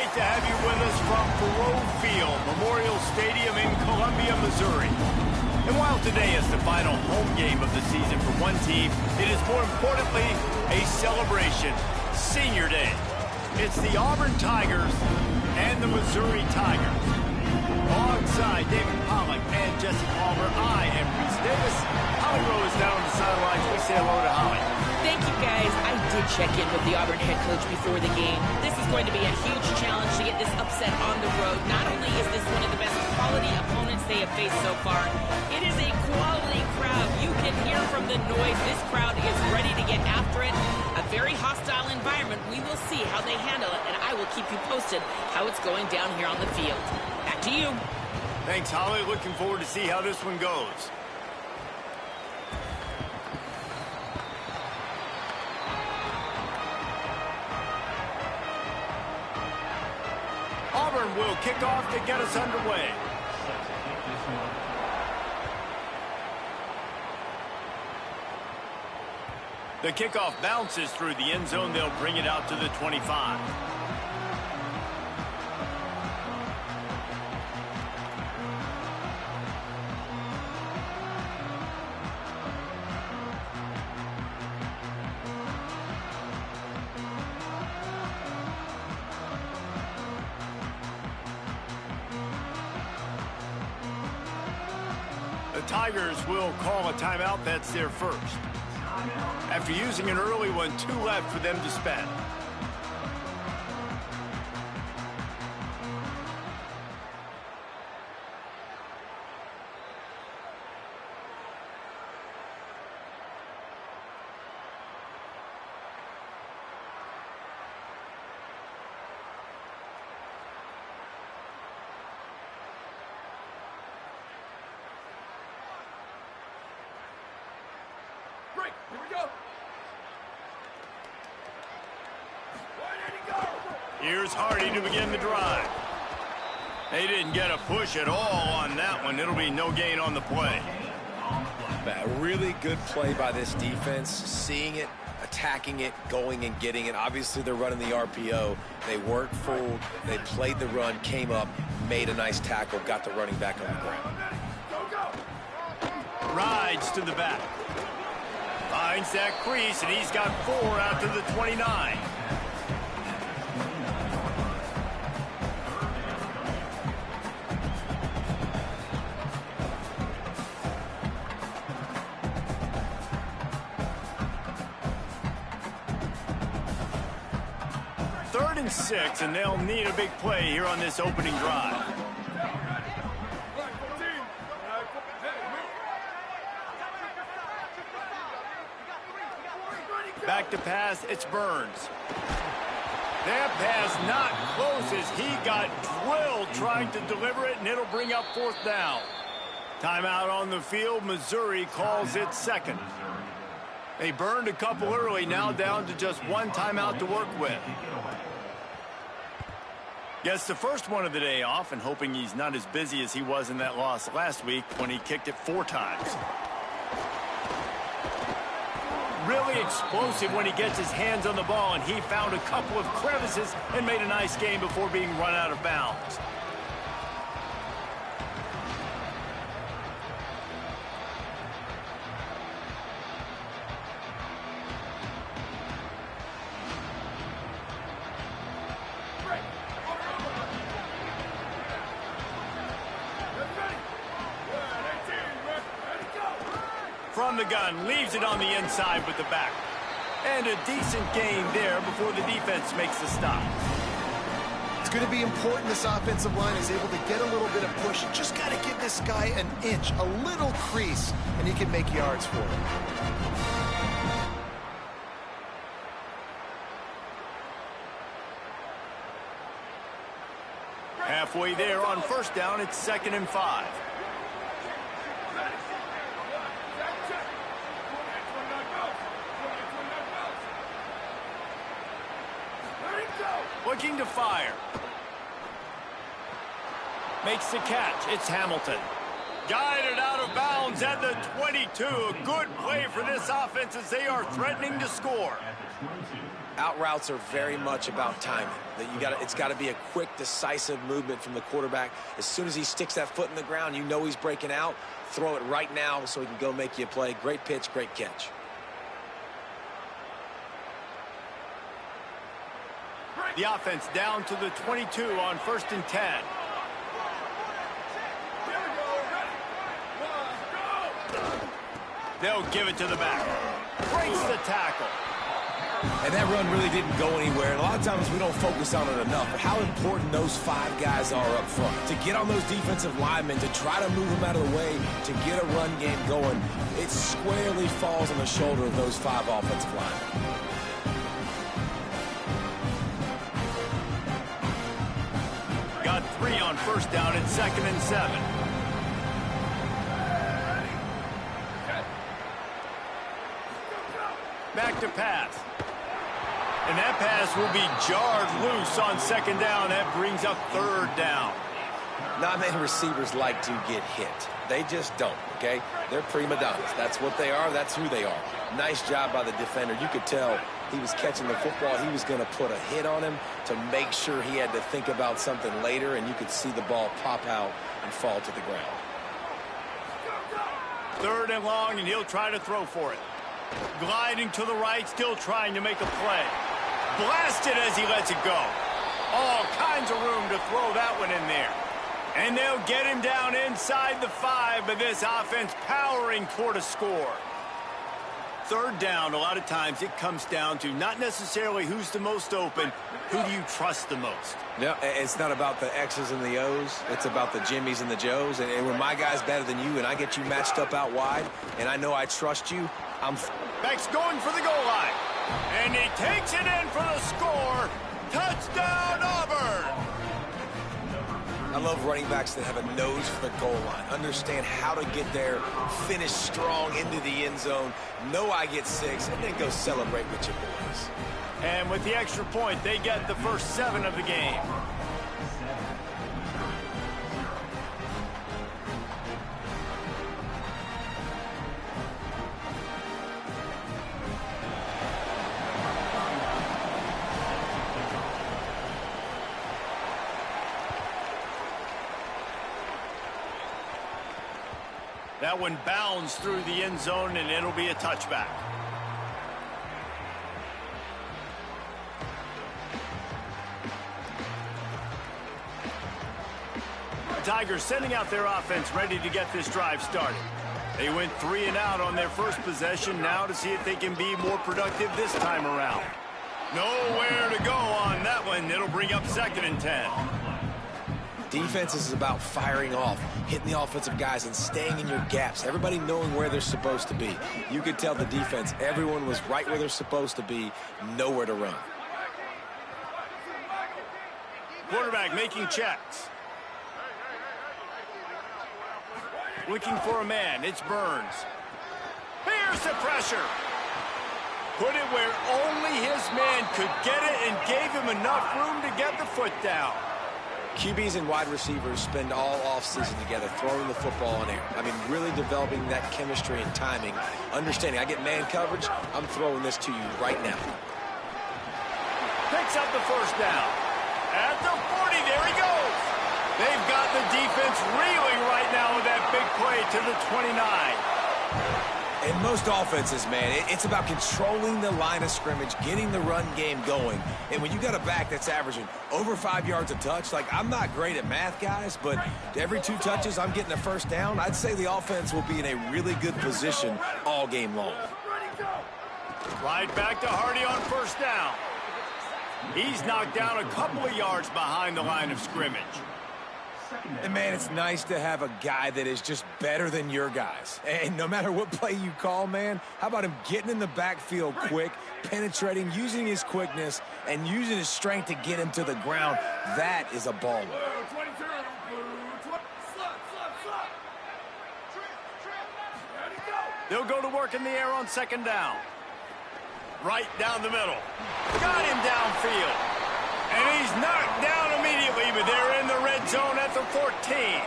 great to have you with us from Faurot Field, Memorial Stadium in Columbia, Missouri. And while today is the final home game of the season for one team, it is more importantly a celebration, Senior Day. It's the Auburn Tigers and the Missouri Tigers. Alongside David Pollack and Jesse Palmer, I am Reese Davis. Holly Rowe is down on the sidelines. We say hello to Holly. Thank you, guys. I did check in with the Auburn head coach before the game. This is going to be a huge challenge to get this upset on the road. Not only is this one of the best quality opponents they have faced so far, it is a quality crowd. You can hear from the noise. This crowd is ready to get after it. A very hostile environment. We will see how they handle it, and I will keep you posted how it's going down here on the field. Back to you. Thanks, Holly. Looking forward to see how this one goes. Auburn will kick off to get us underway. The kickoff bounces through the end zone. They'll bring it out to the 25. The Tigers will call a timeout. That's their first. After using an early one, 2 left for them to spend. Here we go. Here's Hardy to begin the drive. They didn't get a push at all on that one. It'll be no gain on the play. A really good play by this defense, seeing it, attacking it, going and getting it. Obviously, they're running the RPO. They weren't fooled. They played the run, came up, made a nice tackle, got the running back on the ground. Rides to the back. Finds that crease, and he's got 4 out to the 29. Third and 6, and they'll need a big play here on this opening drive. Back to pass, it's Burns. That pass not close as he got drilled trying to deliver it, and it'll bring up 4th down. Timeout on the field. Missouri calls it second. They burned a couple early, now down to just 1 timeout to work with. Gets the first one of the day off, and hoping he's not as busy as he was in that loss last week when he kicked it 4 times. Really explosive when he gets his hands on the ball, and he found a couple of crevices and made a nice game before being run out of bounds. From the gun, leaves it on the inside with the back. And a decent gain there before the defense makes the stop. It's going to be important this offensive line is able to get a little bit of push. Just got to give this guy an inch, a little crease, and he can make yards for it. Halfway there on 1st down, it's 2nd and 5. Looking to fire. Makes the catch. It's Hamilton. Guided out of bounds at the 22. A good play for this offense as they are threatening to score. Out routes are very much about timing. It's got to be a quick, decisive movement from the quarterback. As soon as he sticks that foot in the ground, you know he's breaking out. Throw it right now so he can go make you a play. Great pitch, great catch. The offense down to the 22 on 1st and 10. They'll give it to the back. Breaks the tackle. And that run really didn't go anywhere. And a lot of times we don't focus on it enough. But how important those 5 guys are up front. To get on those defensive linemen, to try to move them out of the way, to get a run game going, it squarely falls on the shoulder of those 5 offensive linemen. Got 3 on 1st down and 2nd and 7. Back to pass. And that pass will be jarred loose on 2nd down. That brings up 3rd down. Not many receivers like to get hit. They just don't, okay? They're prima donnas. That's what they are. That's who they are. Nice job by the defender. You could tell he was catching the football. He was going to put a hit on him to make sure he had to think about something later, and you could see the ball pop out and fall to the ground. 3rd and long, and he'll try to throw for it. Gliding to the right, still trying to make a play. Blasted as he lets it go. All kinds of room to throw that one in there. And they'll get him down inside the 5, but this offense powering toward a score. 3rd down, a lot of times it comes down to not necessarily who's the most open, who do you trust the most? No, it's not about the X's and the O's. It's about the Jimmys and the Joes. And when my guy's better than you and I get you matched up out wide and I know I trust you, Beck's going for the goal line. And he takes it in for the score. Touchdown, Auburn! I love running backs that have a nose for the goal line. Understand how to get there, finish strong into the end zone, know I get 6, and then go celebrate with your boys. And with the extra point, they get the first 7 of the game. That one bounds through the end zone, and it'll be a touchback. The Tigers sending out their offense ready to get this drive started. They went 3 and out on their first possession, now to see if they can be more productive this time around. Nowhere to go on that one. It'll bring up 2nd and 10. Defense is about firing off, hitting the offensive guys and staying in your gaps. Everybody knowing where they're supposed to be. You could tell the defense, everyone was right where they're supposed to be, nowhere to run. Quarterback making checks. Looking for a man. It's Burns. Here's the pressure. Put it where only his man could get it and gave him enough room to get the foot down. QBs and wide receivers spend all offseason together throwing the football in air. I mean, really developing that chemistry and timing. Understanding, I get man coverage, I'm throwing this to you right now. Picks up the first down. At the 40, there he goes. They've got the defense reeling right now with that big play to the 29. In most offenses, man, it's about controlling the line of scrimmage, getting the run game going. And when you got a back that's averaging over 5 yards a touch, like, I'm not great at math, guys, but every 2 touches I'm getting a first down, I'd say the offense will be in a really good position all game long. Right back to Hardy on first down. He's knocked down a couple of yards behind the line of scrimmage. And, man, it's nice to have a guy that is just better than your guys. And no matter what play you call, man, how about him getting in the backfield quick, penetrating, using his quickness, and using his strength to get him to the ground? That is a baller. They'll go to work in the air on second down. Right down the middle. Got him downfield. And he's knocked down immediately, but they're in the red zone at the 14.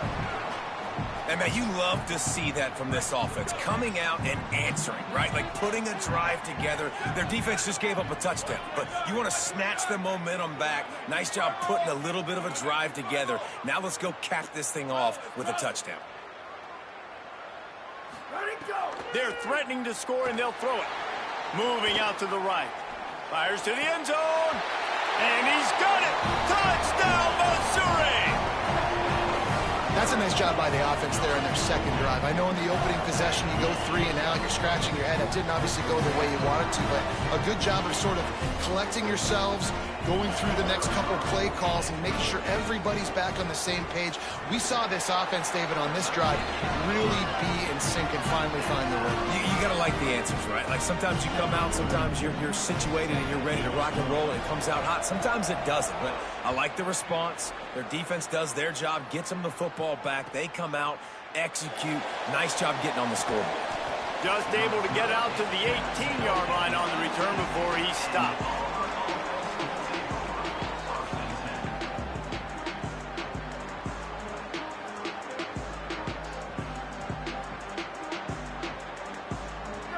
And, man, you love to see that from this offense, coming out and answering, right? Like putting a drive together. Their defense just gave up a touchdown, but you want to snatch the momentum back. Nice job putting a little bit of a drive together. Now let's go cap this thing off with a touchdown. They're threatening to score, and they'll throw it. Moving out to the right. Fires to the end zone. And he's got it. Touchdown, Missouri! That's a nice job by the offense there in their second drive. I know in the opening possession you go 3 and out, you're scratching your head. That didn't obviously go the way you wanted to, but a good job of sort of collecting yourselves, going through the next couple play calls and making sure everybody's back on the same page. We saw this offense, David, on this drive really be in sync and finally find the rhythm. You got to like the answers, right? Like sometimes you come out, sometimes you're situated and you're ready to rock and roll and it comes out hot. Sometimes it doesn't, but I like the response. Their defense does their job, gets them the football back. They come out, execute. Nice job getting on the scoreboard. Just able to get out to the 18-yard line on the return before he stopped.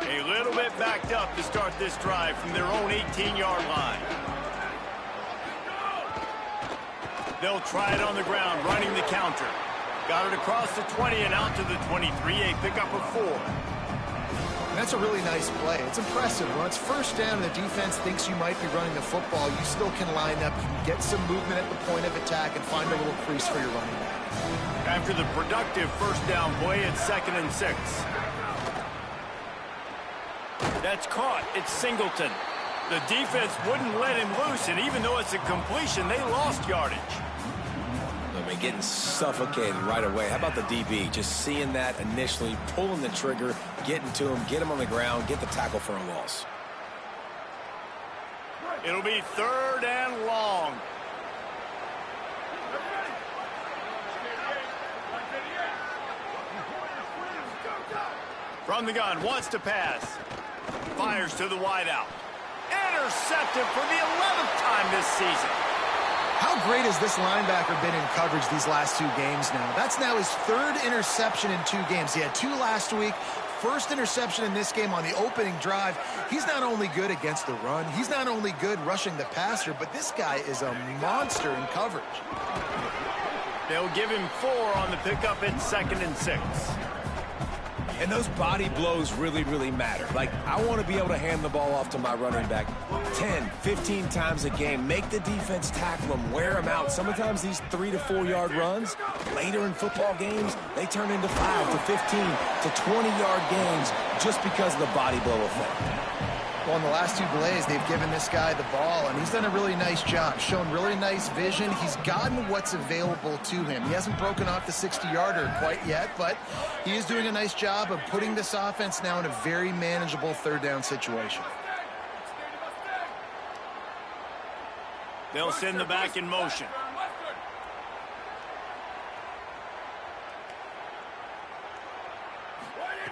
A little bit backed up to start this drive from their own 18-yard line. They'll try it on the ground, running the counter. Got it across the 20 and out to the 23, a pickup of 4. And that's a really nice play. It's impressive. When it's first down and the defense thinks you might be running the football, you still can line up, you can get some movement at the point of attack and find a little crease for your running back. After the productive first down play, it's 2nd and 6. That's caught. It's Singleton. The defense wouldn't let him loose, and even though it's a completion, they lost yardage. I mean, getting suffocated right away. How about the DB? Just seeing that initially, pulling the trigger, getting to him, get him on the ground, get the tackle for a loss. It'll be 3rd and long. From the gun, wants to pass. Fires to the wideout. Intercepted for the 11th time this season. How great has this linebacker been in coverage these last 2 games now? That's now his 3rd interception in 2 games. He had 2 last week. First interception in this game on the opening drive. He's not only good against the run, he's not only good rushing the passer, but this guy is a monster in coverage. They'll give him 4 on the pickup at 2nd and 6. And those body blows really, really matter. Like, I want to be able to hand the ball off to my running back 10, 15 times a game. Make the defense tackle them, wear them out. Sometimes these 3 to 4 yard runs, later in football games, they turn into 5 to 15 to 20-yard games just because of the body blow effect. Well, in the last 2 plays, they've given this guy the ball, and he's done a really nice job, shown really nice vision. He's gotten what's available to him. He hasn't broken off the 60-yarder quite yet, but he is doing a nice job of putting this offense now in a very manageable 3rd down situation. They'll send the back in motion.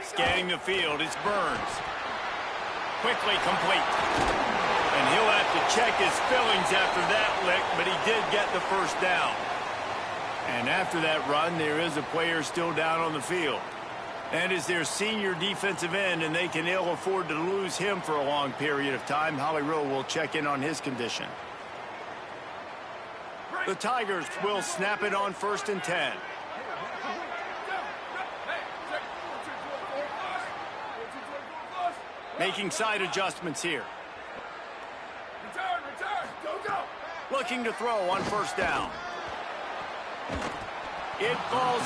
Scanning the field, it's Burns. Quickly complete. And he'll have to check his fillings after that lick, but he did get the first down. And after that run, there is a player still down on the field. That is their senior defensive end, and they can ill afford to lose him for a long period of time. Holly Rowe will check in on his condition. The Tigers will snap it on 1st and 10. Making side adjustments here. Return, go. Looking to throw on 1st down. It falls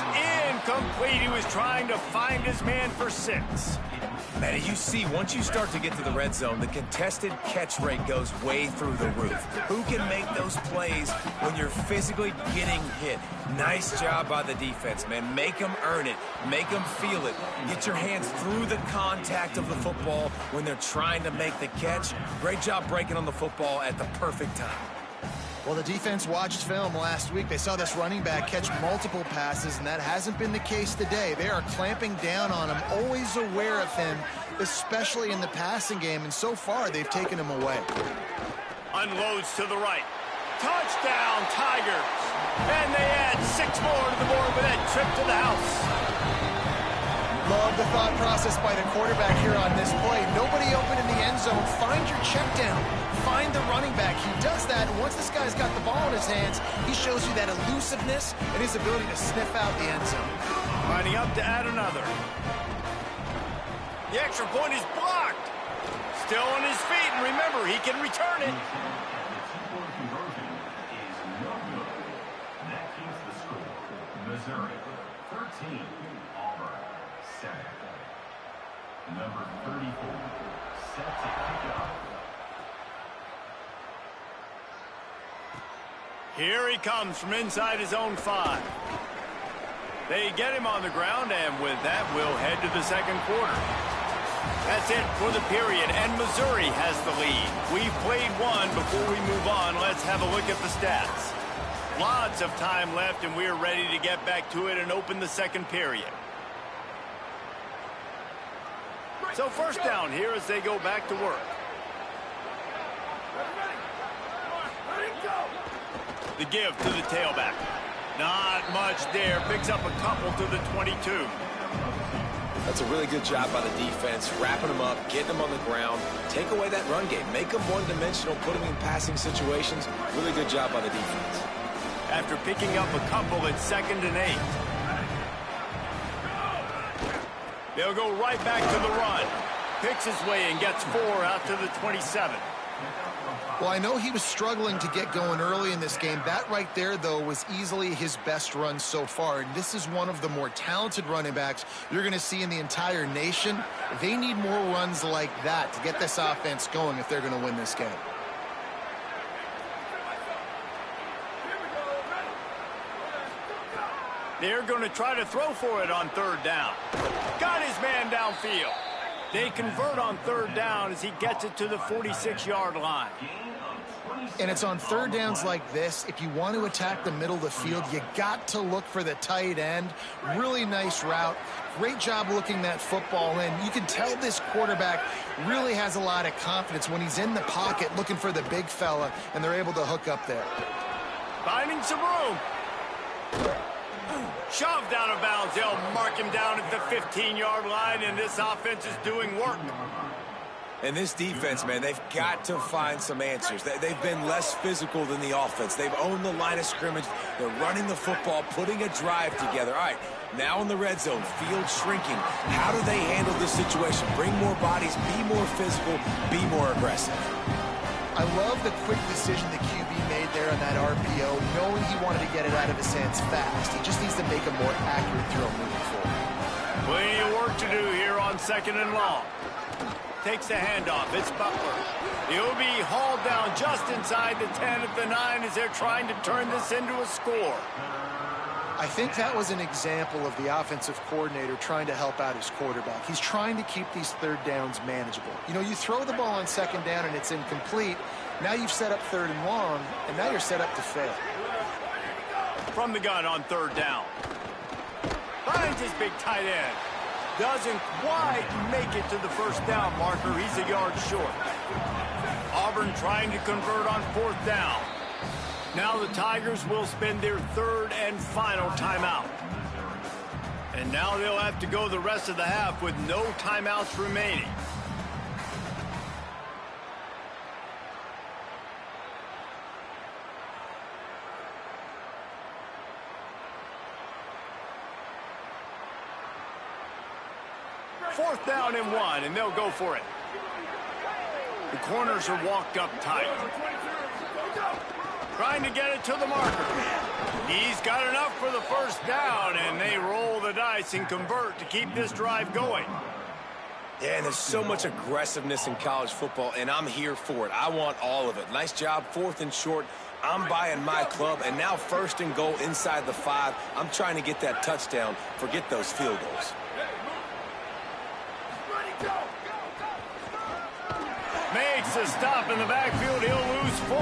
incomplete. He was trying to find his man for 6. Man, you see, once you start to get to the red zone, the contested catch rate goes way through the roof. Who can make those plays when you're physically getting hit? Nice job by the defense, man. Make them earn it. Make them feel it. Get your hands through the contact of the football when they're trying to make the catch. Great job breaking on the football at the perfect time. Well, the defense watched film last week. They saw this running back catch multiple passes, and that hasn't been the case today. They are clamping down on him, always aware of him, especially in the passing game, and so far they've taken him away. Unloads to the right. Touchdown, Tigers. And they add 6 more to the board with that trip to the house. Love the thought process by the quarterback here on this play. Nobody open in the end zone. Find your check down. Find the running back. He does that, and once this guy's got the ball in his hands, he shows you that elusiveness and his ability to sniff out the end zone. Lining up to add another. The extra point is blocked. Still on his feet, and remember, he can return it. Missouri, 13, Auburn, 7. Number 34, set to kick off. Here he comes from inside his own 5. They get him on the ground, and with that, we'll head to the second quarter. That's it for the period, and Missouri has the lead. We've played one. Before we move on, let's have a look at the stats. Lots of time left, and we're ready to get back to it and open the second period. So first down here as they go back to work. The give to the tailback. Not much there. Picks up a couple to the 22. That's a really good job by the defense, wrapping them up, getting them on the ground, take away that run game, make them one-dimensional, put them in passing situations. Really good job by the defense. After picking up a couple, it's 2nd and 8. They'll go right back to the run. Picks his way and gets 4 out to the 27. Well, I know he was struggling to get going early in this game. That right there, though, was easily his best run so far. And this is one of the more talented running backs you're going to see in the entire nation. They need more runs like that to get this offense going if they're going to win this game. They're going to try to throw for it on 3rd down. Got his man downfield. They convert on 3rd down as he gets it to the 46-yard line. And it's on 3rd downs like this. If you want to attack the middle of the field, you got to look for the tight end. Really nice route. Great job looking that football in. You can tell this quarterback really has a lot of confidence when he's in the pocket looking for the big fella, and they're able to hook up there. Finding some room. Shoved out of bounds. They'll mark him down at the 15-yard line, and this offense is doing work. And this defense, man, they've got to find some answers. They've been less physical than the offense. They've owned the line of scrimmage. They're running the football, putting a drive together. All right, now in the red zone, field shrinking. How do they handle this situation? Bring more bodies, be more physical, be more aggressive. I love the quick decision the QB made there on that RPO, knowing he wanted to get it out of his hands fast. He just needs to make a more accurate throw moving forward. Plenty of work to do here on 2nd and long. Takes the handoff. It's Butler. He'll be hauled down just inside the 10 at the 9 as they're trying to turn this into a score. I think that was an example of the offensive coordinator trying to help out his quarterback. He's trying to keep these 3rd downs manageable. You know, you throw the ball on 2nd down and it's incomplete. Now you've set up 3rd and long, and now you're set up to fail. From the gun on 3rd down. Finds his big tight end. Doesn't quite make it to the 1st down marker. He's a yard short. Auburn trying to convert on 4th down. Now the Tigers will spend their 3rd and final timeout. And now they'll have to go the rest of the half with no timeouts remaining. Fourth down and 1, and they'll go for it. The corners are walked up tight. Trying to get it to the marker. He's got enough for the 1st down, and they roll the dice and convert to keep this drive going. Yeah, and there's so much aggressiveness in college football, and I'm here for it. I want all of it. Nice job, 4th and short. I'm buying my club, and now 1st and goal inside the 5. I'm trying to get that touchdown. Forget those field goals. Makes a stop in the backfield. He'll lose 4.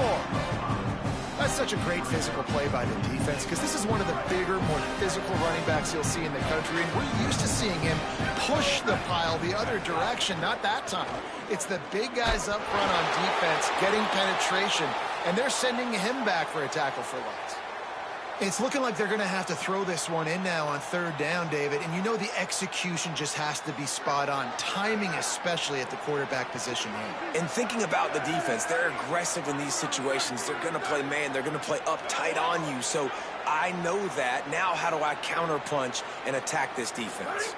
That's such a great physical play by the defense because this is one of the bigger, more physical running backs you'll see in the country, and we're used to seeing him push the pile the other direction. Not that time. It's the big guys up front on defense getting penetration, and they're sending him back for a tackle for loss. It's looking like they're going to have to throw this one in now on third down, David. And you know the execution just has to be spot on. Timing, especially at the quarterback position here. And thinking about the defense, they're aggressive in these situations. They're going to play man. They're going to play up tight on you. So I know that. Now how do I counterpunch and attack this defense?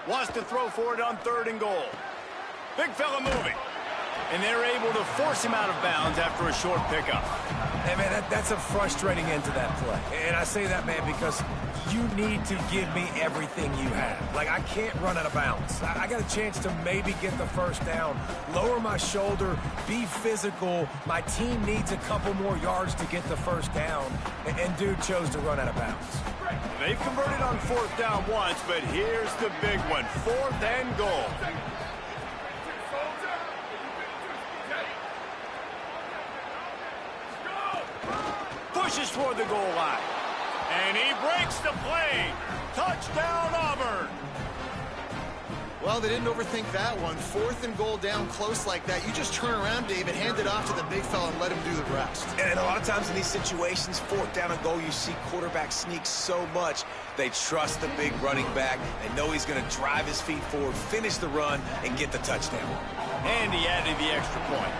Wants to throw for it on 3rd and goal. Big fella moving. And they're able to force him out of bounds after a short pickup. Hey, man, that's a frustrating end to that play. And I say that, man, because you need to give me everything you have. Like, I can't run out of bounds. I got a chance to maybe get the first down, lower my shoulder, be physical. My team needs a couple more yards to get the first down. And dude chose to run out of bounds. They've converted on 4th down once, but here's the big one. 4th and goal. Pushes toward the goal line. And he breaks the play. Touchdown, Auburn. Well, they didn't overthink that one. 4th and goal down close like that. You just turn around, David, hand it off to the big fella and let him do the rest. And a lot of times in these situations, 4th down and goal, you see quarterbacks sneak so much. They trust the big running back. They know he's going to drive his feet forward, finish the run, and get the touchdown. And he added the extra point.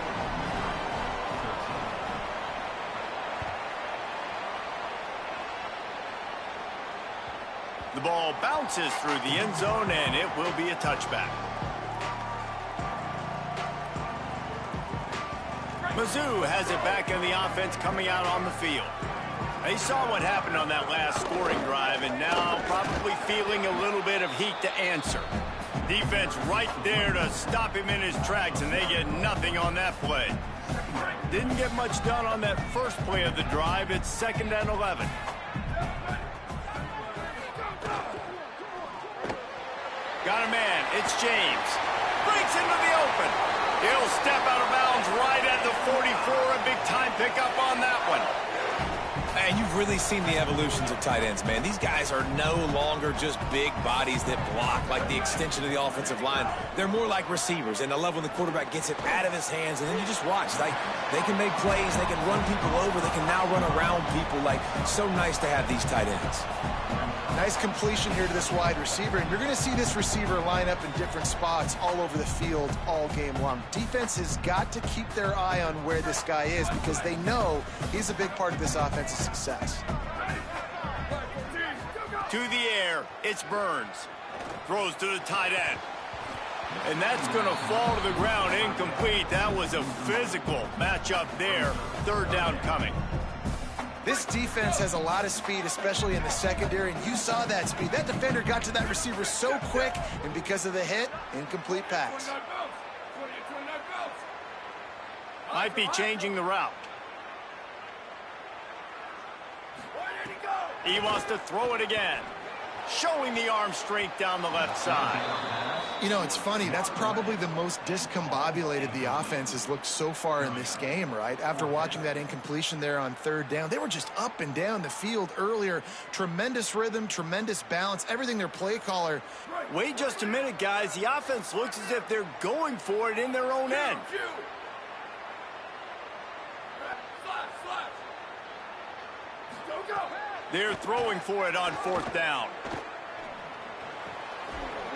The ball bounces through the end zone, and it will be a touchback. Mizzou has it back in the offense coming out on the field. They saw what happened on that last scoring drive, and now probably feeling a little bit of heat to answer. Defense right there to stop him in his tracks, and they get nothing on that play. Didn't get much done on that first play of the drive. It's 2nd and 11. Got a man. It's James. Breaks into the open. He'll step out of bounds right at the 44. A big time pickup on that one. And you've really seen the evolutions of tight ends, man. These guys are no longer just big bodies that block like the extension of the offensive line. They're more like receivers, and I love when the quarterback gets it out of his hands, and then you just watch. Like, they can make plays, they can run people over, they can now run around people. Like, so nice to have these tight ends. Nice completion here to this wide receiver, and you're going to see this receiver line up in different spots all over the field all game long. Defense has got to keep their eye on where this guy is because they know he's a big part of this offensive success. To the air, it's Burns. Throws to the tight end. And that's going to fall to the ground incomplete. That was a physical matchup there. 3rd down coming. This defense has a lot of speed, especially in the secondary, and you saw that speed. That defender got to that receiver so quick, and because of the hit, incomplete pass. Might be changing the route. He wants to throw it again. Showing the arm strength down the left side. You know, it's funny. That's probably the most discombobulated the offense has looked so far in this game, right? After watching that incompletion there on 3rd down, they were just up and down the field earlier. Tremendous rhythm, tremendous balance, everything their play caller. Wait just a minute, guys. The offense looks as if they're going for it in their own end. They're throwing for it on 4th down.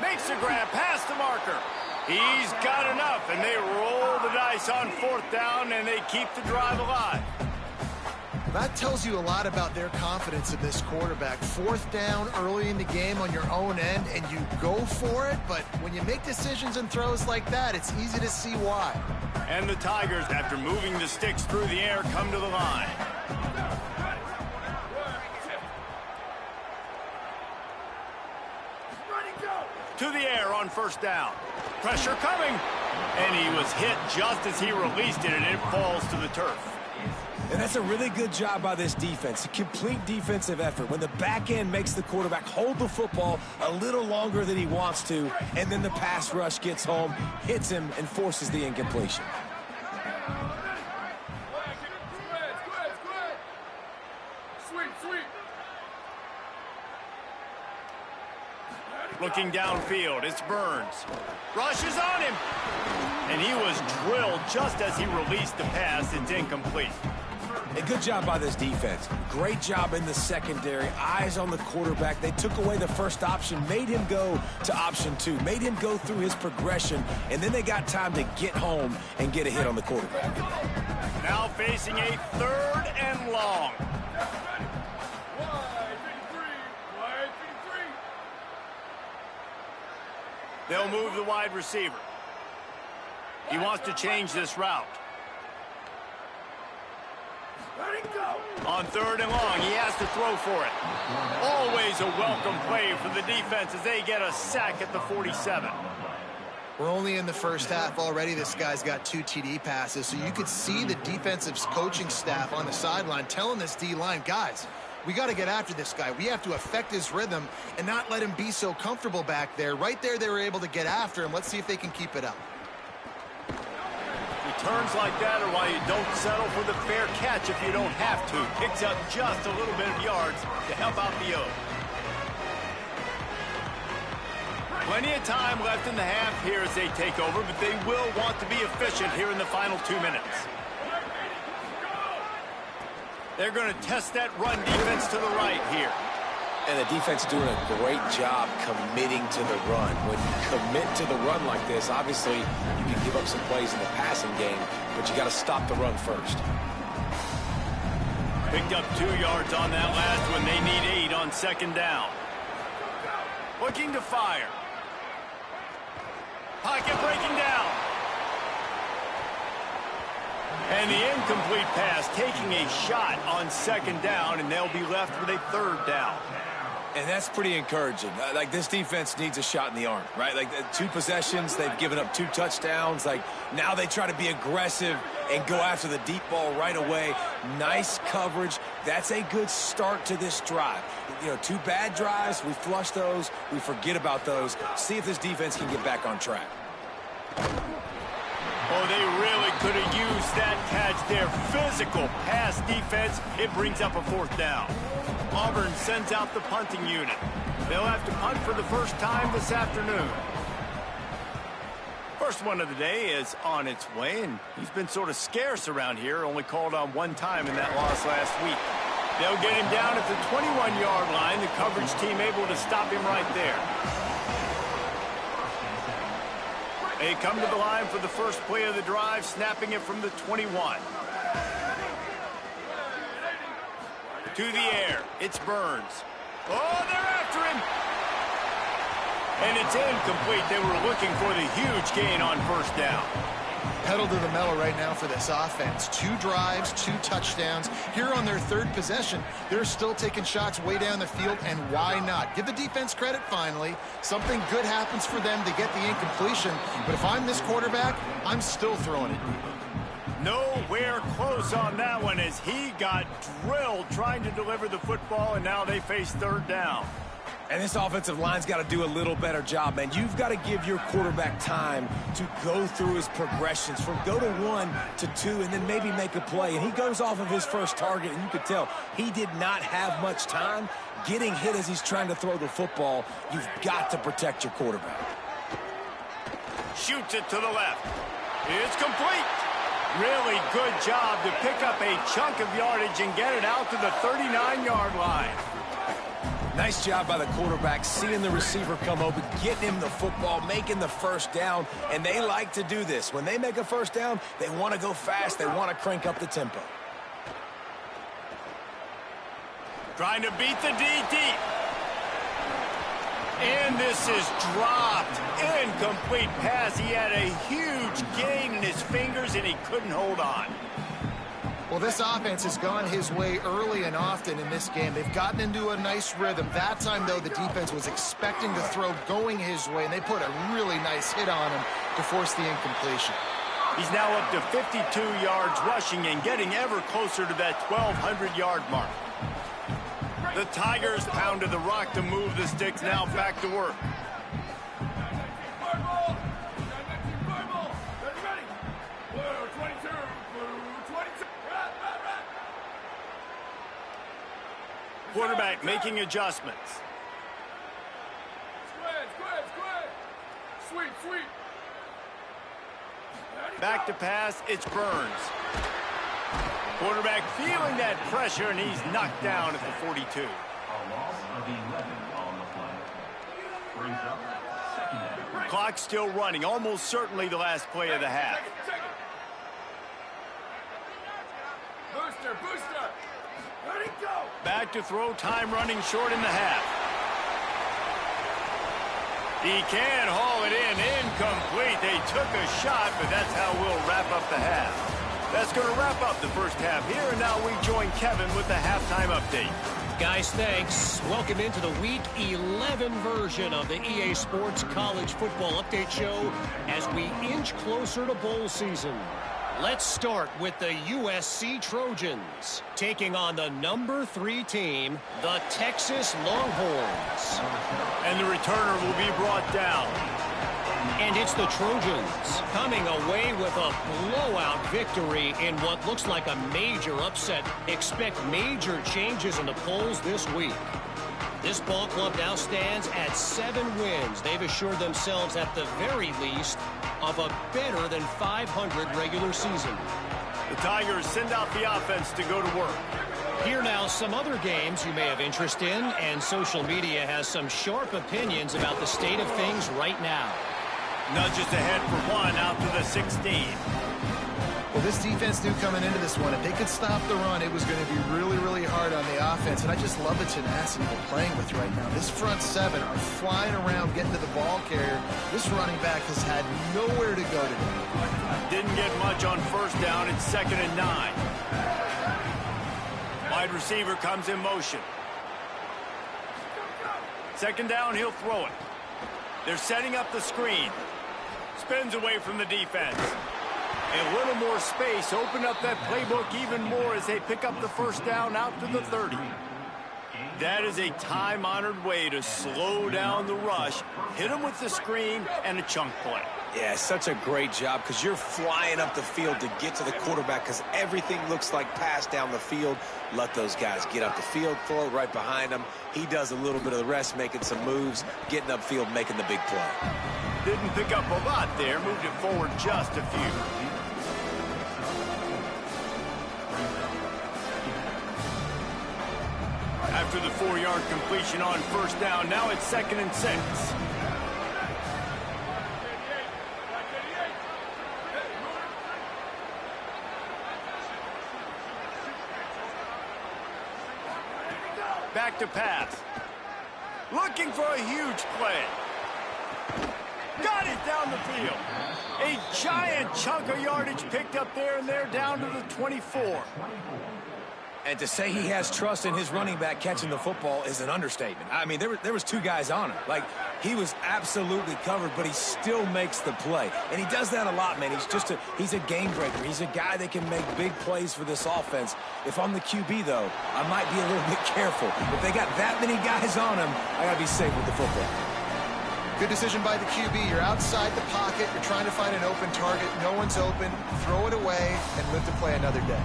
Makes a grab past the marker. He's got enough, and they roll the dice on 4th down, and they keep the drive alive. That tells you a lot about their confidence in this quarterback. 4th down early in the game on your own end, and you go for it, but when you make decisions and throws like that, it's easy to see why. And the Tigers, after moving the sticks through the air, come to the line. To the air on 1st down. Pressure coming. And he was hit just as he released it, and it falls to the turf. And that's a really good job by this defense. A complete defensive effort. When the back end makes the quarterback hold the football a little longer than he wants to, and then the pass rush gets home, hits him, and forces the incompletion. Looking downfield, it's Burns. Rushes on him. And he was drilled just as he released the pass. It's incomplete. A good job by this defense. Great job in the secondary. Eyes on the quarterback. They took away the first option, made him go to option 2, made him go through his progression, and then they got time to get home and get a hit on the quarterback. Now facing a 3rd and long. They'll move the wide receiver. He wants to change this route. On 3rd and long, he has to throw for it. Always a welcome play for the defense as they get a sack at the 47. We're only in the first half already. This guy's got 2 TD passes, so you could see the defensive coaching staff on the sideline telling this D-line, guys, we got to get after this guy. We have to affect his rhythm and not let him be so comfortable back there. Right there, they were able to get after him. Let's see if they can keep it up. Returns like that are why you don't settle for the fair catch if you don't have to. Picks up just a little bit of yards to help out the O. Plenty of time left in the half here as they take over, but they will want to be efficient here in the final 2 minutes. They're going to test that run defense to the right here. And the defense doing a great job committing to the run. When you commit to the run like this, obviously you can give up some plays in the passing game, but you got to stop the run first. Picked up 2 yards on that last one. They need 8 on 2nd down. Looking to fire. Pocket breaking down. And the incomplete pass taking a shot on 2nd down, and they'll be left with a 3rd down. And that's pretty encouraging. Like, this defense needs a shot in the arm, right? Like, 2 possessions, they've given up 2 touchdowns. Like, now they try to be aggressive and go after the deep ball right away. Nice coverage. That's a good start to this drive. You know, 2 bad drives, we flush those, we forget about those. See if this defense can get back on track. Oh, they really could have used that catch there. Physical pass defense. It brings up a 4th down. Auburn sends out the punting unit. They'll have to punt for the first time this afternoon. First one of the day is on its way, and he's been sort of scarce around here, only called on 1 time in that loss last week. They'll get him down at the 21-yard line. The coverage team able to stop him right there. They come to the line for the first play of the drive, snapping it from the 21. To the air, it's Burns. Oh, they're after him. And it's incomplete. They were looking for the huge gain on 1st down. Pedal to the metal right now for this offense. 2 drives, 2 touchdowns. Here on their 3rd possession, they're still taking shots way down the field, and why not? Give the defense credit finally. Something good happens for them to get the incompletion, but if I'm this quarterback, I'm still throwing it. Nowhere close on that one as he got drilled trying to deliver the football, and now they face 3rd down. And this offensive line's got to do a little better job, man. You've got to give your quarterback time to go through his progressions from go to 1 to 2 and then maybe make a play. And he goes off of his first target, and you could tell he did not have much time getting hit as he's trying to throw the football. You've got to protect your quarterback. Shoots it to the left. It's complete. Really good job to pick up a chunk of yardage and get it out to the 39-yard line. Nice job by the quarterback, seeing the receiver come open, getting him the football, making the 1st down, and they like to do this. When they make a 1st down, they want to go fast, they want to crank up the tempo. Trying to beat the D deep. And this is dropped. Incomplete pass. He had a huge gain in his fingers, and he couldn't hold on. Well, this offense has gone his way early and often in this game. They've gotten into a nice rhythm. That time, though, the defense was expecting to throw going his way, and they put a really nice hit on him to force the incompletion. He's now up to 52 yards rushing and getting ever closer to that 1,200-yard mark. The Tigers pounded the rock to move the sticks, now back to work. Quarterback making adjustments. Sweet. Back to pass, it's Burns. Quarterback feeling that pressure, and he's knocked down at the 42. A loss of 11 on the play. Brings up second down. Clock still running, almost certainly the last play of the half. Booster! Let it go! Back to throw, time running short in the half. He can haul it in, incomplete. They took a shot, but that's how we'll wrap up the half. That's going to wrap up the first half here, and now we join Kevin with the halftime update. Guys, thanks. Welcome into the Week 11 version of the EA Sports College Football Update Show as we inch closer to bowl season. Let's start with the USC Trojans, taking on the number 3 team, the Texas Longhorns. And the returner will be brought down. And it's the Trojans coming away with a blowout victory in what looks like a major upset. Expect major changes in the polls this week. This ball club now stands at 7 wins. They've assured themselves at the very least of a better than 500 regular season. The Tigers send out the offense to go to work. Here now some other games you may have interest in, and social media has some sharp opinions about the state of things right now. Nudges ahead for one out to the 16. Well, this defense knew coming into this one, if they could stop the run, it was going to be really, really hard on the offense. And I just love the tenacity they're playing with right now. This front 7 are flying around, getting to the ball carrier. This running back has had nowhere to go today. Didn't get much on first down. It's 2nd and 9. Wide receiver comes in motion. 2nd down, he'll throw it. They're setting up the screen. Spins away from the defense. A little more space, open up that playbook even more as they pick up the first down out to the 30. That is a time-honored way to slow down the rush, hit them with the screen, and a chunk play. Yeah, such a great job because you're flying up the field to get to the quarterback because everything looks like pass down the field. Let those guys get up the field, throw it right behind him. He does a little bit of the rest, making some moves, getting upfield, making the big play. Didn't pick up a lot there, moved it forward just a few. After the 4-yard completion on first down, now it's 2nd and 6. Back to pass. Looking for a huge play. Got it down the field. A giant chunk of yardage picked up there, and they're down to the 24. And to say he has trust in his running back catching the football is an understatement. I mean, there was 2 guys on him. Like, he was absolutely covered, but he still makes the play. And he does that a lot, man. He's a game breaker. He's a guy that can make big plays for this offense. If I'm the QB, though, I might be a little bit careful. If they got that many guys on him, I got to be safe with the football. Good decision by the QB. You're outside the pocket. You're trying to find an open target. No one's open. Throw it away and live to play another day.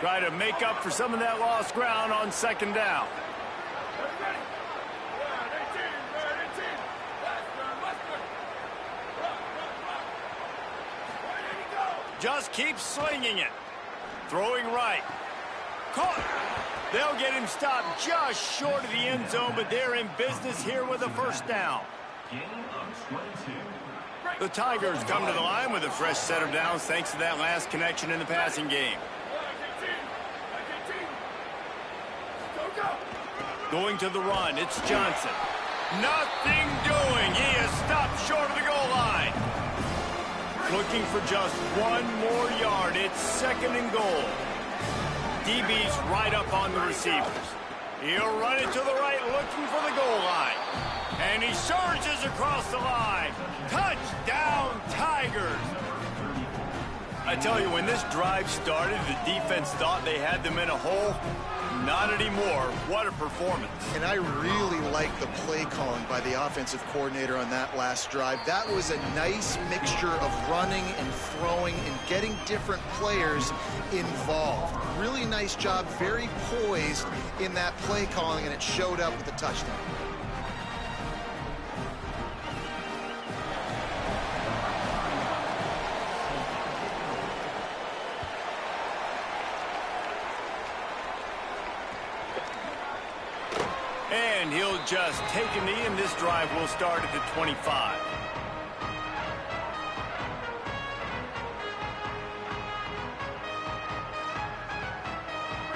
Try to make up for some of that lost ground on 2nd down. Just keep slinging it. Throwing right. Caught. They'll get him stopped just short of the end zone, but they're in business here with a first down. Gain of 22. The Tigers come to the line with a fresh set of downs thanks to that last connection in the passing game. Going to the run, it's Johnson. Nothing doing. He is stopped short of the goal line. Looking for just 1 more yard. It's 2nd and goal. DB's right up on the receivers. He'll run it to the right, looking for the goal line. And he surges across the line. Touchdown, Tigers. I tell you, when this drive started, the defense thought they had them in a hole. Not anymore. What a performance. And I really like the play calling by the offensive coordinator on that last drive. That was a nice mixture of running and throwing and getting different players involved. Really nice job, very poised in that play calling, and it showed up with a touchdown. and he'll just take a knee, and this drive will start at the 25.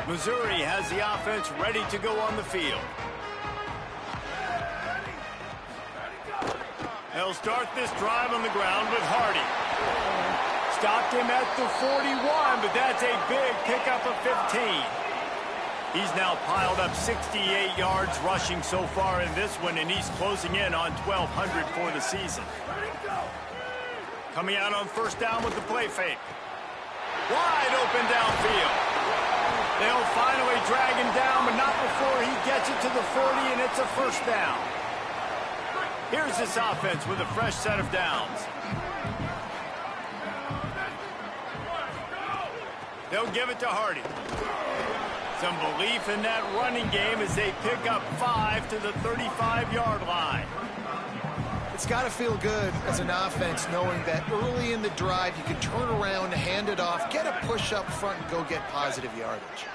Missouri has the offense ready to go on the field. They'll start this drive on the ground with Hardy. Stopped him at the 41, but that's a big pickup of 15. He's now piled up 68 yards rushing so far in this one, and he's closing in on 1,200 for the season. Coming out on first down with the play fake. Wide open downfield. They'll finally drag him down, but not before he gets it to the 40, and it's a first down. Here's this offense with a fresh set of downs. They'll give it to Hardy. Some belief in that running game as they pick up 5 to the 35-yard line. It's got to feel good as an offense knowing that early in the drive you can turn around, hand it off, get a push up front, and go get positive yardage.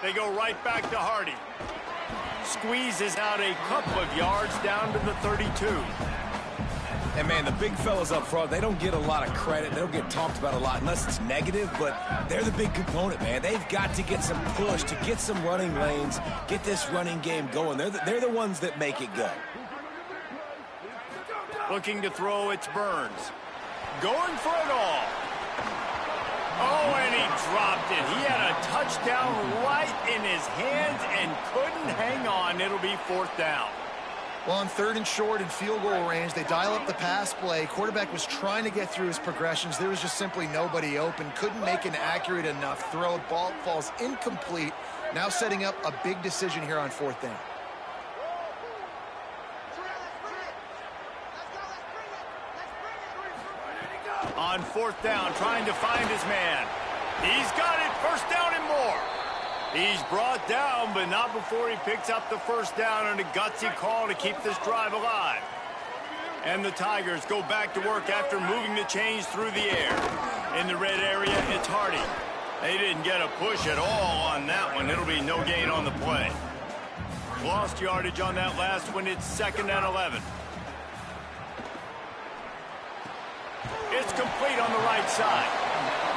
They go right back to Hardy. Squeezes out a couple of yards down to the 32. And, man, the big fellas up front, they don't get a lot of credit. They don't get talked about a lot unless it's negative, but they're the big component, man. They've got to get some push, to get some running lanes, get this running game going. They're the ones that make it go. Looking to throw, it's Burns. Going for it all. Oh, and he dropped it. He had a touchdown right in his hands and couldn't hang on. It'll be fourth down. Well, on third and short and field goal range, they dial up the pass play. Quarterback was trying to get through his progressions. There was just simply nobody open. Couldn't make an accurate enough throw. Ball falls incomplete. Now setting up a big decision here on fourth down. On fourth down, trying to find his man. He's got it. First down and more. He's brought down, but not before he picks up the first down on a gutsy call to keep this drive alive. And the Tigers go back to work after moving the chains through the air. In the red area, it's Hardy. They didn't get a push at all on that one. It'll be no gain on the play. Lost yardage on that last one. It's 2nd and 11. It's complete on the right side.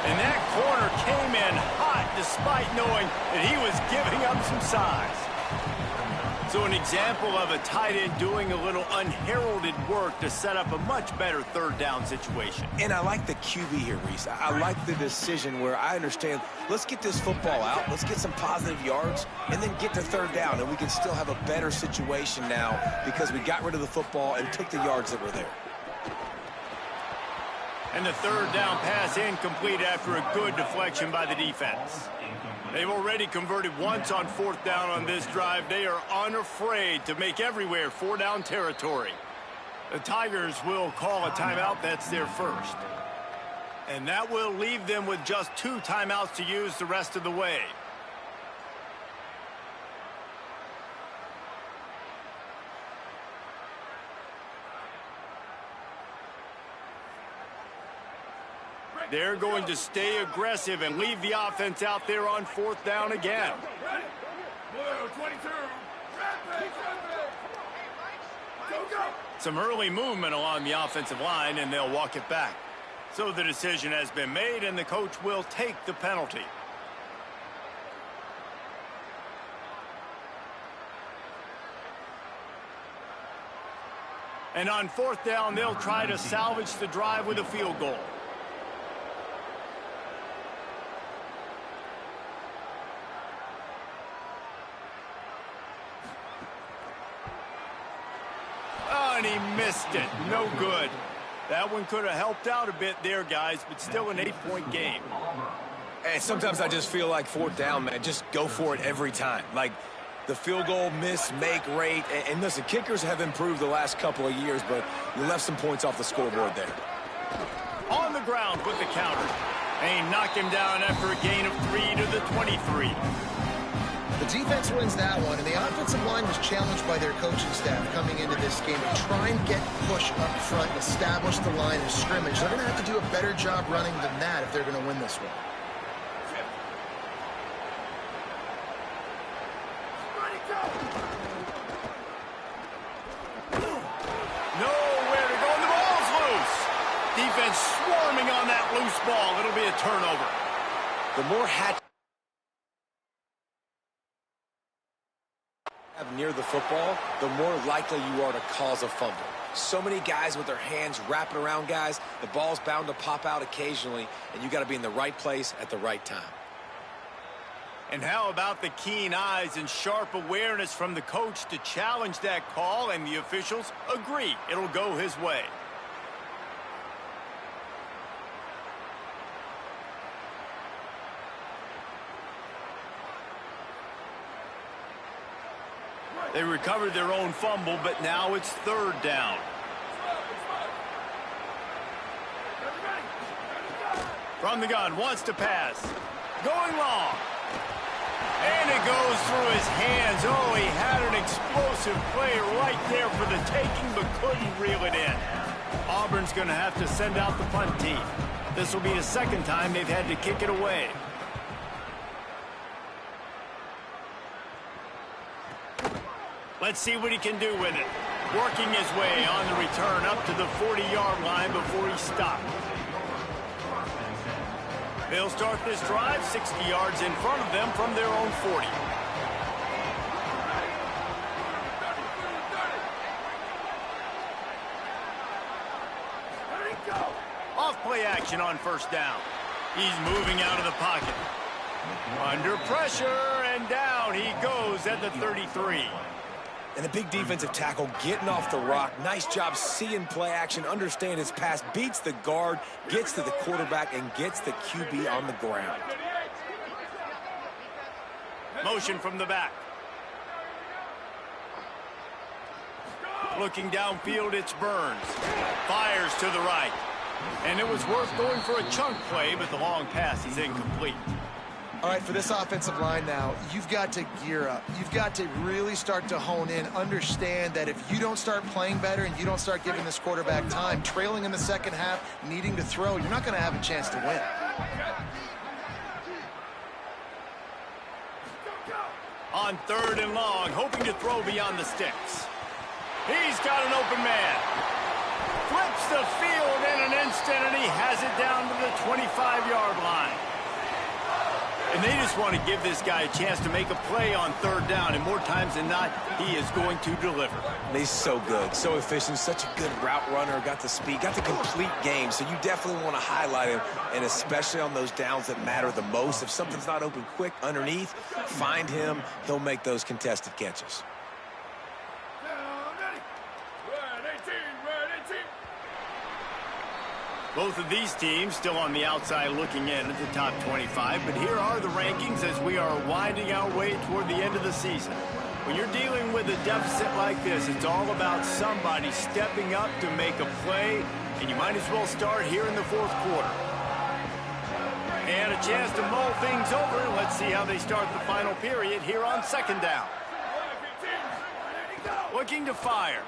And that corner came in hot despite knowing that he was giving up some size. So an example of a tight end doing a little unheralded work to set up a much better third down situation. And I like the QB here, Reese. I like the decision where I understand, let's get this football out, let's get some positive yards, and then get to third down, and we can still have a better situation now because we got rid of the football and took the yards that were there. And the third down pass incomplete after a good deflection by the defense. They've already converted once on fourth down on this drive. They are unafraid to make everywhere four-down territory. The Tigers will call a timeout. That's their first. And that will leave them with just 2 timeouts to use the rest of the way. They're going to stay aggressive and leave the offense out there on fourth down again. Some early movement along the offensive line, and they'll walk it back. So the decision has been made, and the coach will take the penalty. And on fourth down, they'll try to salvage the drive with a field goal. And he missed it. No good. That one could have helped out a bit there, guys, but still an 8-point game. And sometimes I just feel like fourth down, man, just go for it every time. Like the field goal miss, make rate. And listen, kickers have improved the last couple of years, but you left some points off the scoreboard there. On the ground with the counter. And he knocked him down after a gain of 3 to the 23. The defense wins that one, and the offensive line was challenged by their coaching staff coming into this game to try and get push up front and establish the line of scrimmage. They're going to have to do a better job running than that if they're going to win this one. loose ball. It'll be a turnover. The more hat have near the football, the more likely you are to cause a fumble. So many guys with their hands wrapping around guys, the ball's bound to pop out occasionally, and you got to be in the right place at the right time. And how about the keen eyes and sharp awareness from the coach to challenge that call, and the officials agree it'll go his way. They recovered their own fumble, but now it's third down. From the gun, wants to pass. Going long. And it goes through his hands. Oh, he had an explosive play right there for the taking, but couldn't reel it in. Auburn's going to have to send out the punt team. This will be the second time they've had to kick it away. Let's see what he can do with it. Working his way on the return up to the 40-yard line before he stopped. They'll start this drive 60 yards in front of them from their own 40. Off play action on first down. He's moving out of the pocket. Under pressure, and down he goes at the 33. And the big defensive tackle getting off the rock. Nice job seeing play action, understand his pass, beats the guard, gets to the quarterback, and gets the QB on the ground. Motion from the back. Looking downfield, it's Burns. Fires to the right. And it was worth going for a chunk play, but the long pass is incomplete. All right, for this offensive line now, you've got to gear up. You've got to really start to hone in, understand that if you don't start playing better and you don't start giving this quarterback time, trailing in the second half, needing to throw, you're not going to have a chance to win. On third and long, hoping to throw beyond the sticks. He's got an open man. Flips the field in an instant, and he has it down to the 25-yard line. And they just want to give this guy a chance to make a play on third down, and more times than not, he is going to deliver. He's so good, so efficient, such a good route runner, got the speed, got the complete game, so you definitely want to highlight him, and especially on those downs that matter the most. If something's not open quick underneath, find him, he'll make those contested catches. Both of these teams still on the outside looking in at the top 25, but here are the rankings as we are winding our way toward the end of the season. When you're dealing with a deficit like this, it's all about somebody stepping up to make a play, and you might as well start here in the fourth quarter. And a chance to mull things over. Let's see how they start the final period here on second down. Looking to fire.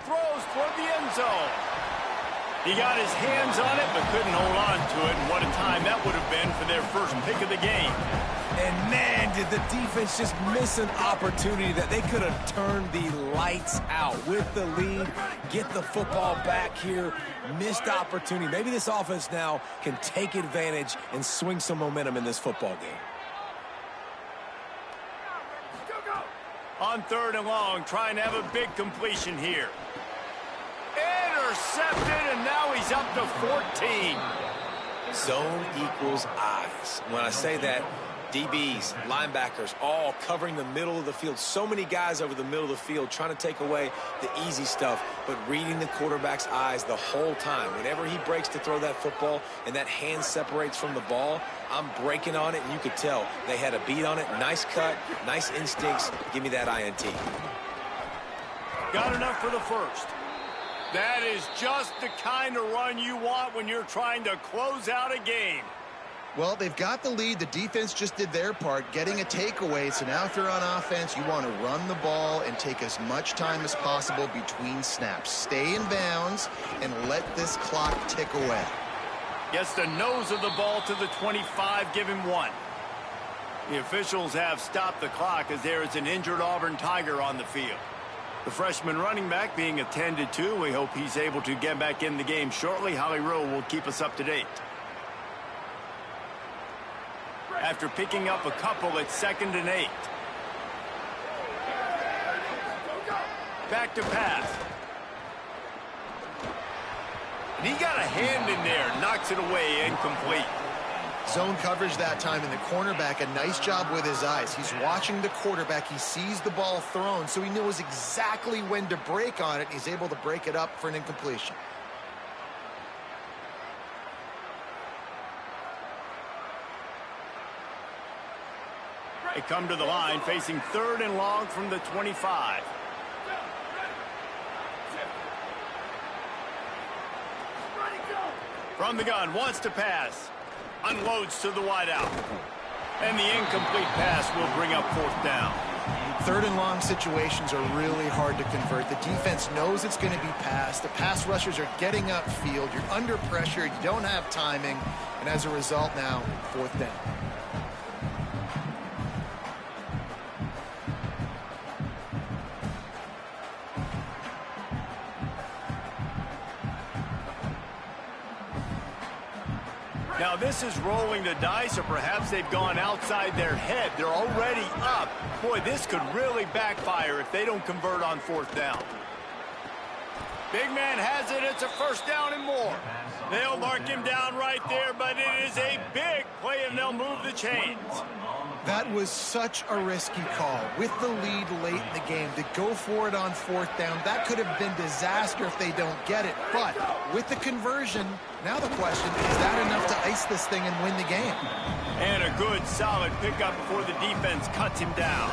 Throws toward the end zone. He got his hands on it, but couldn't hold on to it. And what a time that would have been for their first pick of the game. And, man, did the defense just miss an opportunity that they could have turned the lights out with the lead, get the football back here, missed opportunity. Maybe this offense now can take advantage and swing some momentum in this football game. On third and long, trying to have a big completion here. Intercepted, and now he's up to 14. Zone equals eyes. When I say that, DBs, linebackers, all covering the middle of the field. So many guys over the middle of the field trying to take away the easy stuff, but reading the quarterback's eyes the whole time. Whenever he breaks to throw that football and that hand separates from the ball, I'm breaking on it, and you could tell they had a beat on it. Nice cut, nice instincts. Give me that INT. Got enough for the first. That is just the kind of run you want when you're trying to close out a game. Well, they've got the lead. The defense just did their part, getting a takeaway. So now if you're on offense, you want to run the ball and take as much time as possible between snaps. Stay in bounds and let this clock tick away. Gets the nose of the ball to the 25, give him one. The officials have stopped the clock as there is an injured Auburn Tiger on the field. The freshman running back being attended to. We hope he's able to get back in the game shortly. Holly Rowe will keep us up to date. After picking up a couple, it's 2nd and 8. Back to pass. And he got a hand in there, knocks it away, incomplete. Zone coverage that time, and the cornerback, a nice job with his eyes. He's watching the quarterback. He sees the ball thrown, so he knows exactly when to break on it. He's able to break it up for an incompletion. They come to the line, facing 3rd and long from the 25. From the gun, wants to pass. Unloads to the wideout. And the incomplete pass will bring up 4th down. 3rd and long situations are really hard to convert. The defense knows it's going to be passed. The pass rushers are getting upfield. You're under pressure. You don't have timing. And as a result now, 4th down. Now this is rolling the dice, or perhaps they've gone outside their head. They're already up. Boy, this could really backfire if they don't convert on 4th down. Big man has it. It's a 1st down and more. They'll mark him down right there, but it is a big play, and they'll move the chains. That was such a risky call. With the lead late in the game, to go for it on 4th down, that could have been disaster if they don't get it. But with the conversion, now the question, is that enough to ice this thing and win the game? And a good, solid pickup before the defense cuts him down.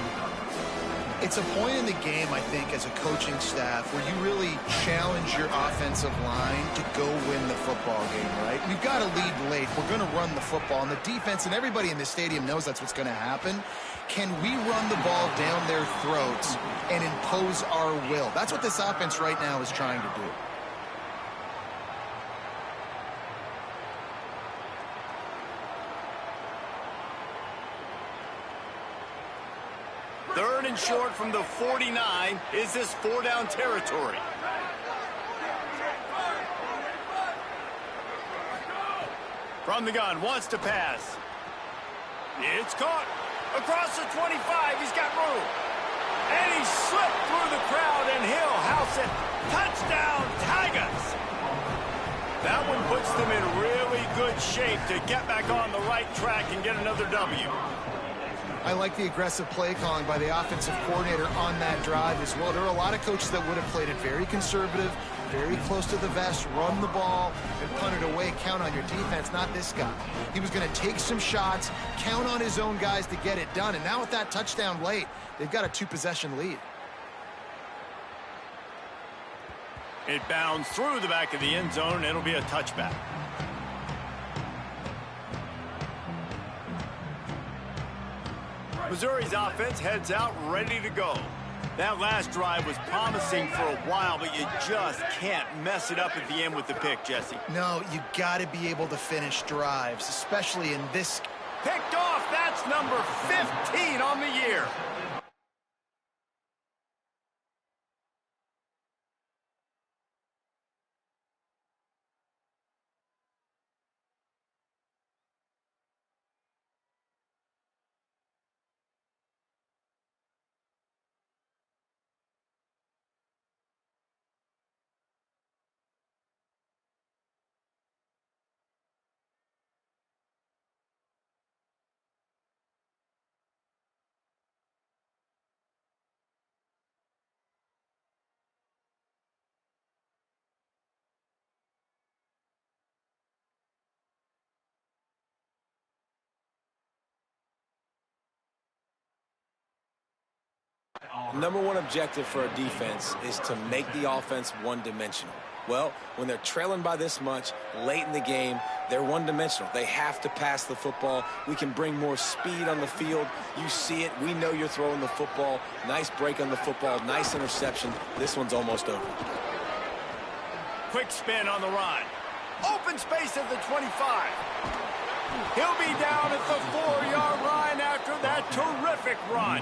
It's a point in the game, I think, as a coaching staff, where you really challenge your offensive line to go win the football game, right? We've got to lead late. We're going to run the football, and the defense and everybody in the stadium knows that's what's going to happen. Can we run the ball down their throats and impose our will? That's what this offense right now is trying to do. Third and short from the 49. Is this 4-down territory? From the gun, wants to pass. It's caught. Across the 25, he's got room. And he slipped through the crowd, and he'll house it. Touchdown, Tigers! That one puts them in really good shape to get back on the right track and get another W. I like the aggressive play calling by the offensive coordinator on that drive as well. There are a lot of coaches that would have played it very conservative, very close to the vest, run the ball, and punt it away. Count on your defense, not this guy. He was going to take some shots, count on his own guys to get it done. And now with that touchdown late, they've got a 2-possession lead. It bounds through the back of the end zone, and it'll be a touchback. Missouri's offense heads out ready to go. That last drive was promising for a while, but you just can't mess it up at the end with the pick, Jesse. No, you got to be able to finish drives, especially in this. Picked off. That's number 15 on the year. Number one objective for a defense is to make the offense one-dimensional. Well, when they're trailing by this much late in the game, they're one-dimensional. They have to pass the football. We can bring more speed on the field. You see it. We know you're throwing the football. Nice break on the football. Nice interception. This one's almost over. Quick spin on the run. Open space at the 25. He'll be down at the 4-yard line after that terrific run.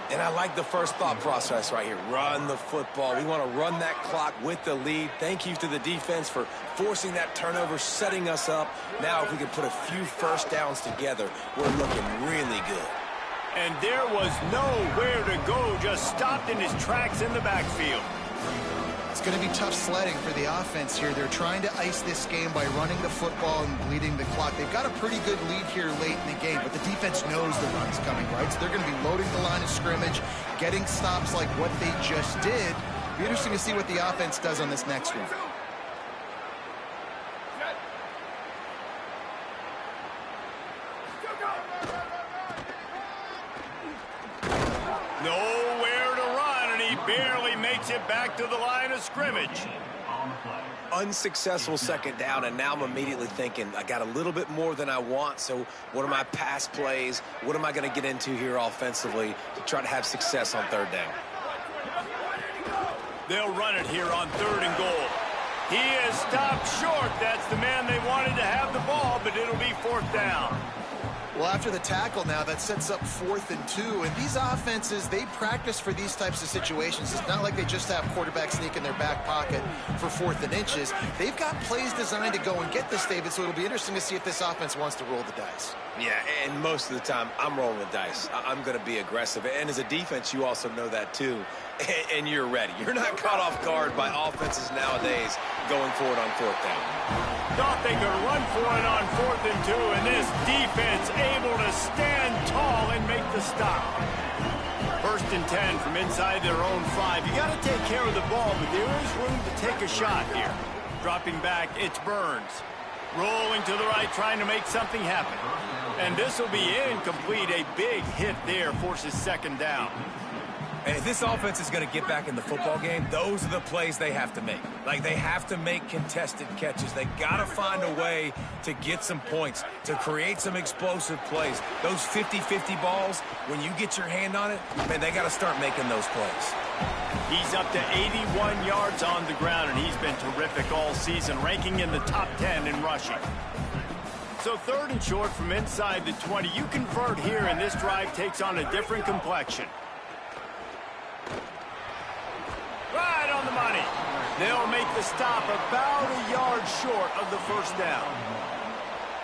And I like the first thought process right here. Run the football. We want to run that clock with the lead. Thank you to the defense for forcing that turnover, setting us up. Now if we can put a few first downs together, we're looking really good. And there was nowhere to go, just stopped in his tracks in the backfield. It's going to be tough sledding for the offense here. They're trying to ice this game by running the football and bleeding the clock. They've got a pretty good lead here late in the game, but the defense knows the run's coming, right? So they're going to be loading the line of scrimmage, getting stops like what they just did. Be interesting to see what the offense does on this next one. Nowhere to run, and he barely makes it back to the line of scrimmage. Unsuccessful second down, and now I'm immediately thinking, I got a little bit more than I want, so what are my pass plays? What am I going to get into here offensively to try to have success on third down? They'll run it here on 3rd and goal. He is stopped short. That's the man they wanted to have the ball, but it'll be 4th down. Well, after the tackle now, that sets up 4th and 2. And these offenses, they practice for these types of situations. It's not like they just have quarterback sneak in their back pocket for 4th and inches. They've got plays designed to go and get this, David, so it'll be interesting to see if this offense wants to roll the dice. Yeah, and most of the time, I'm rolling the dice. I'm going to be aggressive. And as a defense, you also know that too. And you're ready. You're not caught off guard by offenses nowadays going for it on 4th down. Thought they could run for it on 4th and 2, and this defense able to stand tall and make the stop. 1st and 10 from inside their own 5. You got to take care of the ball, but there is room to take a shot here. Dropping back, it's Burns. Rolling to the right, trying to make something happen. And this will be incomplete. A big hit there forces 2nd down. And if this offense is going to get back in the football game, those are the plays they have to make. Like, they have to make contested catches. They got to find a way to get some points, to create some explosive plays. Those 50-50 balls, when you get your hand on it, man, they got to start making those plays. He's up to 81 yards on the ground, and he's been terrific all season, ranking in the top 10 in rushing. So 3rd and short from inside the 20. You convert here, and this drive takes on a different complexion. Right on the money. They'll make the stop about a yard short of the 1st down.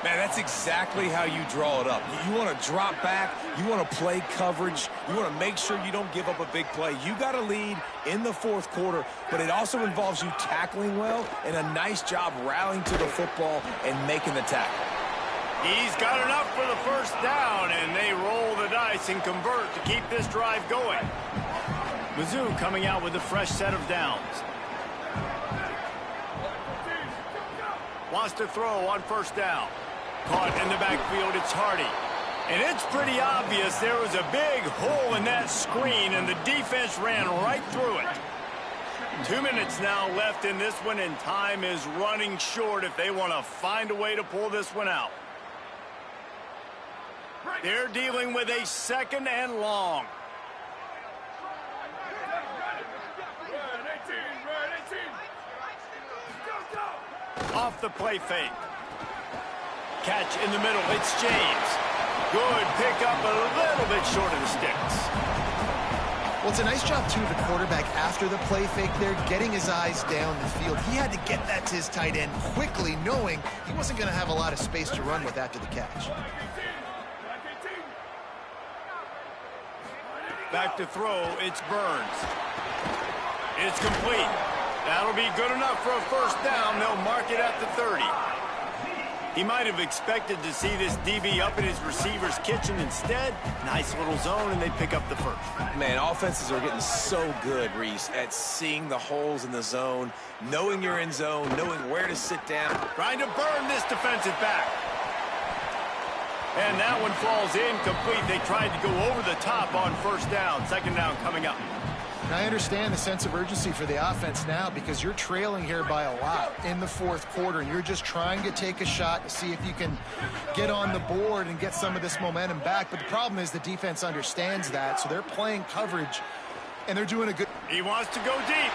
Man, that's exactly how you draw it up. You want to drop back. You want to play coverage. You want to make sure you don't give up a big play. You got to lead in the 4th quarter, but it also involves you tackling well and a nice job rallying to the football and making the tackle. He's got enough for the 1st down, and they roll the dice and convert to keep this drive going. Mizzou coming out with a fresh set of downs. Wants to throw on 1st down. Caught in the backfield, it's Hardy. And it's pretty obvious there was a big hole in that screen, and the defense ran right through it. 2 minutes now left in this one, and time is running short if they want to find a way to pull this one out. They're dealing with a 2nd and long. Off the play fake. Catch in the middle. It's James. Good pickup, a little bit short of the sticks. Well, it's a nice job, too, of the quarterback after the play fake there, getting his eyes down the field. He had to get that to his tight end quickly, knowing he wasn't going to have a lot of space to run with after the catch. Back to throw, it's Burns. It's complete. That'll be good enough for a 1st down. They'll mark it at the 30. He might have expected to see this DB up in his receiver's kitchen. Instead, nice little zone, and they pick up the 1st. Man, offenses are getting so good, Reese, at seeing the holes in the zone, knowing you're in zone, knowing where to sit down. Trying to burn this defensive back. And that one falls incomplete. They tried to go over the top on 1st down. 2nd down coming up. And I understand the sense of urgency for the offense now because you're trailing here by a lot in the 4th quarter, and you're just trying to take a shot to see if you can get on the board and get some of this momentum back. But the problem is the defense understands that, so they're playing coverage, and they're doing a good... He wants to go deep.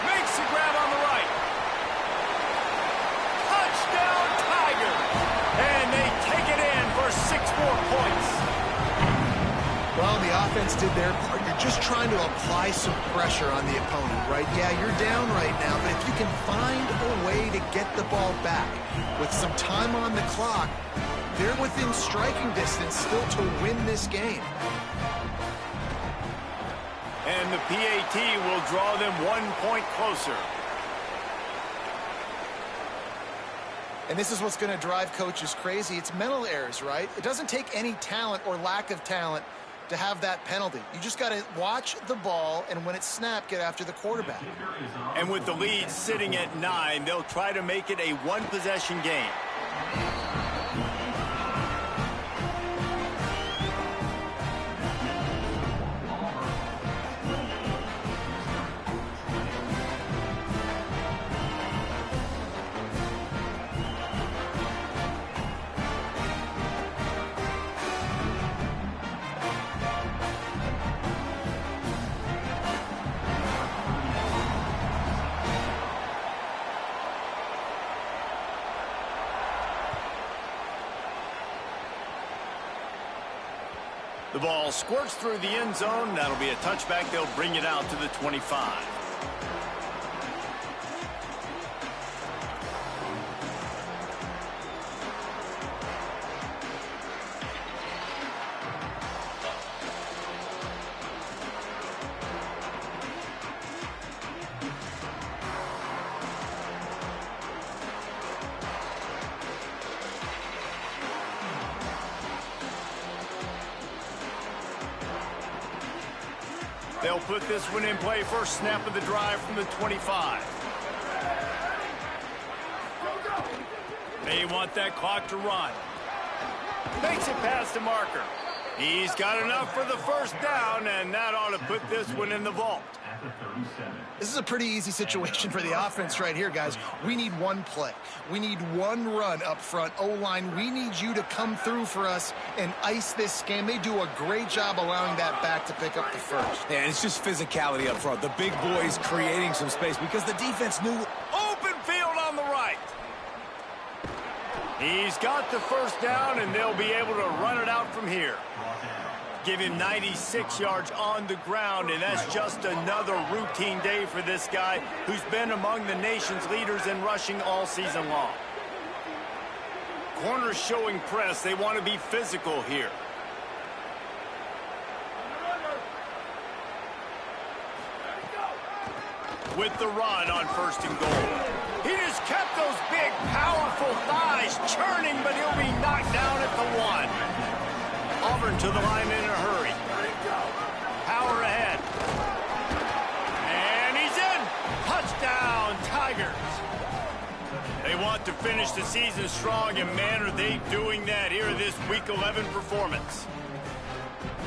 Makes the grab on the right. Touchdown, Tigers! And they take it in for 6 more points. Well, the offense did their part. You're just trying to apply some pressure on the opponent, right? Yeah, you're down right now, but if you can find a way to get the ball back with some time on the clock, they're within striking distance still to win this game. And the PAT will draw them 1 point closer. And this is what's going to drive coaches crazy. It's mental errors, right? It doesn't take any talent or lack of talent to have that penalty. You just got to watch the ball, and when it's snapped, get after the quarterback. And with the lead sitting at 9, they'll try to make it a one-possession game. The ball squirts through the end zone. That'll be a touchback. They'll bring it out to the 25. They'll put this one in play. First snap of the drive from the 25. They want that clock to run. Makes it past the marker. He's got enough for the first down, and that ought to put this one in the vault. This is a pretty easy situation for the offense right here, guys. We need one play. We need one run up front. O-line, we need you to come through for us and ice this game. They do a great job allowing that back to pick up the first. Yeah, and it's just physicality up front. The big boys creating some space because the defense knew. Open field on the right. He's got the first down, and they'll be able to run it out from here. Give him 96 yards on the ground, and that's just another routine day for this guy who's been among the nation's leaders in rushing all season long. Corners showing press. They want to be physical here. With the run on first and goal. He just kept those big, powerful thighs churning, but he'll be knocked down at the 1. Auburn to the line in a hurry. Power ahead. And he's in. Touchdown, Tigers. They want to finish the season strong, and man, are they doing that here in this Week 11 performance.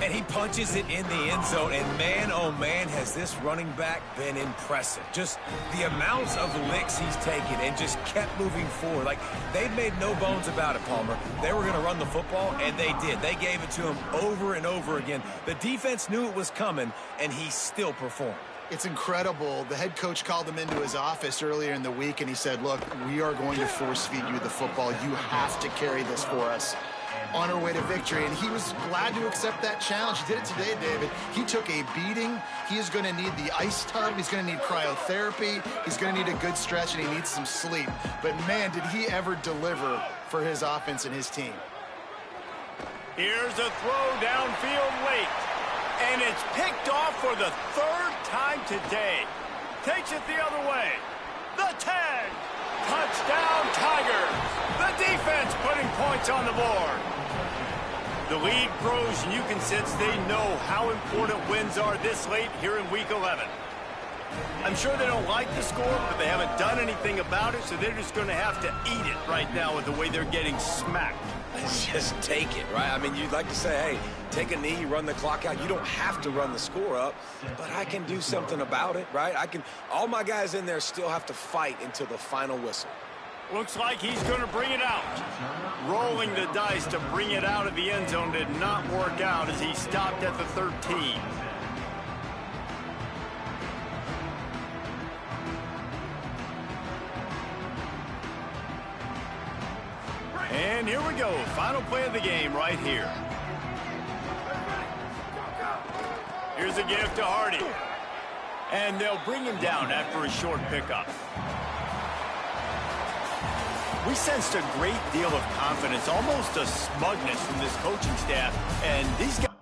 And he punches it in the end zone, and man, oh man, has this running back been impressive. Just the amounts of licks he's taken and just kept moving forward. Like, they've made no bones about it, Palmer. They were going to run the football, and they did. They gave it to him over and over again. The defense knew it was coming, and he still performed. It's incredible. The head coach called him into his office earlier in the week, and he said, look, we are going to force feed you the football. You have to carry this for us on our way to victory, and he was glad to accept that challenge. He did it today, David. He took a beating. He is going to need the ice tub. He's going to need cryotherapy. He's going to need a good stretch, and he needs some sleep. But, man, did he ever deliver for his offense and his team. Here's a throw downfield late, and it's picked off for the 3rd time today. Takes it the other way. The 10. Touchdown, Tigers. The defense putting points on the board. The lead grows, and you can sense they know how important wins are this late here in Week 11. I'm sure they don't like the score, but they haven't done anything about it, so they're just going to have to eat it right now with the way they're getting smacked. Just take it, right? I mean, you'd like to say, hey, take a knee, run the clock out. You don't have to run the score up, but I can do something about it, right? All my guys in there still have to fight until the final whistle. Looks like he's going to bring it out. Rolling the dice to bring it out of the end zone did not work out as he stopped at the 13. And here we go. Final play of the game right here. a gift to Hardy. And they'll bring him down after a short pickup. We sensed a great deal of confidence, almost a smugness from this coaching staff, and these guys...